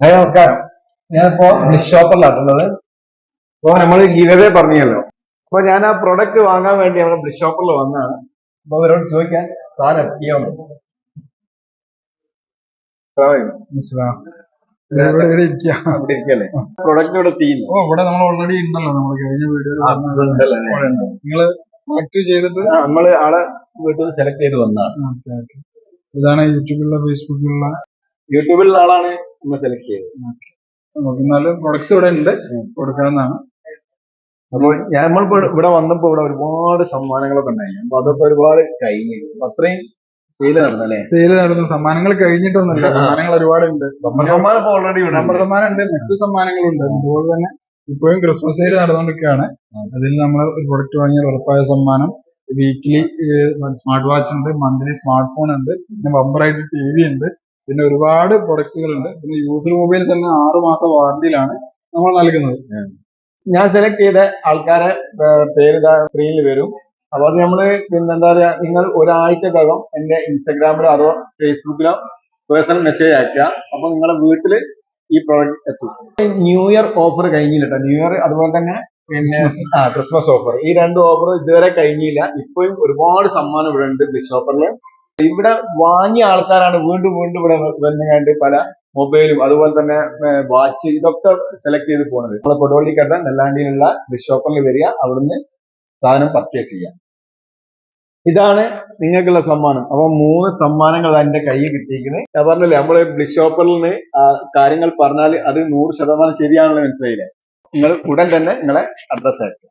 നമസ്കാരം. ഞാനിപ്പോ ബ്ലിസ് ഷോപ്പറിലാട്ടുള്ളത്. അപ്പൊ നമ്മൾ ഗീവേ പറഞ്ഞല്ലോ. അപ്പൊ ഞാൻ ആ പ്രൊഡക്റ്റ് വാങ്ങാൻ വേണ്ടി നമ്മുടെ ബ്ലിസ് ഷോപ്പറിൽ വന്നതാണ്. അപ്പൊ അവരോട് ചോദിക്കാൻ സാധനം എത്തിയോന്ന്. ഇവിടെ ഇരിക്കുക. അവിടെ ഇരിക്കല്ലേ? പ്രൊഡക്റ്റ് ഇവിടെ എത്തിയില്ല. ഓ, ഇവിടെ നമ്മൾ ഓൾറെഡി ഉണ്ടല്ലോ, നമ്മൾ കഴിഞ്ഞ വീഡിയോയിൽ നിങ്ങള് സെലക്ട് ചെയ്തിട്ട് നമ്മള് ആളെ വീട്ടിൽ നിന്ന് സെലക്ട് ചെയ്ത് വന്നതാണ്. ഇതാണ് യൂട്യൂബിലുള്ള ഫേസ്ബുക്കിലുള്ള യൂട്യൂബിലുള്ള ആളാണ് നമ്മൾ സെലക്ട് ചെയ്തത്. എന്നാലും പ്രൊഡക്ട്സ് ഇവിടെ ഉണ്ട്, കൊടുക്കാവുന്നതാണ്. അപ്പൊ നമ്മളിപ്പോ ഇവിടെ വന്നപ്പോ ഇവിടെ ഒരുപാട് സമ്മാനങ്ങളൊക്കെ ഉണ്ടായിരുന്നു. അപ്പൊ അതൊക്കെ ഒരുപാട് കഴിഞ്ഞു. അത്രയും സെയില് നടന്നല്ലേ? സെയില് നടന്ന സമ്മാനങ്ങൾ കഴിഞ്ഞിട്ടൊന്നുമില്ല. സമ്മാനങ്ങൾ ഒരുപാടുണ്ട്. സമ്മാനം ഇപ്പൊ ഓൾറെഡി നമ്പർ സമ്മാനം ഉണ്ട്, മറ്റു സമ്മാനങ്ങളുണ്ട്. അതുപോലെ തന്നെ ഇപ്പോഴും ക്രിസ്മസ് സെയിൽ നടന്നുകൊണ്ടിരിക്കുകയാണ്. അതിൽ നമ്മൾ ഒരു പ്രൊഡക്റ്റ് വാങ്ങിയാൽ ഉറപ്പായ സമ്മാനം വീക്ക്ലി സ്മാർട്ട് വാച്ച് ഉണ്ട്, മന്ത്ലി സ്മാർട്ട് ഫോൺ ഉണ്ട്, പിന്നെ ബമ്പറായിട്ട് TV ഉണ്ട്, പിന്നെ ഒരുപാട് പ്രൊഡക്ട്സുകൾ ഉണ്ട്. പിന്നെ യൂസ്ഡ് മൊബൈൽസ് തന്നെ 6 മാസം വാറന്റിയിലാണ് നമ്മൾ നൽകുന്നത്. ഞാൻ സെലക്ട് ചെയ്ത ആൾക്കാരെ പേര് സ്ക്രീനിൽ വരും. അപ്പൊ അത് നമ്മള് എന്താ പറയാ, നിങ്ങൾ ഒരാഴ്ചക്കകം എന്റെ ഇൻസ്റ്റാഗ്രാമിലോ അതോ ഫേസ്ബുക്കിലോ പേഴ്സണൽ മെസ്സേജ് അയക്കുക. അപ്പൊ നിങ്ങളുടെ വീട്ടില് ഈ പ്രോഡക്റ്റ് എത്തും. ന്യൂ ഇയർ ഓഫർ കഴിഞ്ഞില്ല. ന്യൂ ഇയർ അതുപോലെ തന്നെ പിന്നെ ക്രിസ്മസ് ഓഫർ, ഈ 2 ഓഫർ ഇതുവരെ കഴിഞ്ഞില്ല. ഇപ്പോഴും ഒരുപാട് സമ്മാനം ഇവിടെ ഉണ്ട് ബ്ലിസ് ഷോപ്പറിൽ. ഇവിടെ വാങ്ങിയ ആൾക്കാരാണ് വീണ്ടും വീണ്ടും ഇവിടെ വന്നുകൊണ്ട് പല മൊബൈലും അതുപോലെ തന്നെ വാച്ച് ഇതൊക്കെ സെലക്ട് ചെയ്ത് പോകുന്നത്. നമ്മളെ കൊടുവള്ളിക്കട്ട നെല്ലാണ്ടിയിലുള്ള ബ്ലിസ് ഷോപ്പറിൽ വരിക, അവിടുന്ന് സാധനം പർച്ചേസ് ചെയ്യാം. ഇതാണ് നിങ്ങൾക്കുള്ള സമ്മാനം. അപ്പൊ 3 സമ്മാനങ്ങൾ എന്റെ കയ്യിൽ കിട്ടിയിരിക്കുന്നത്. ഞാൻ പറഞ്ഞില്ലേ, നമ്മള് ബ്ലിസ് ഷോപ്പറിൽ നിന്ന് കാര്യങ്ങൾ പറഞ്ഞാൽ അത് 100% ശരിയാണെന്ന് മനസ്സിലായില്ലേ? നിങ്ങൾ ഉടൻ തന്നെ നിങ്ങളെ അഡ്രസ് അയക്കുക.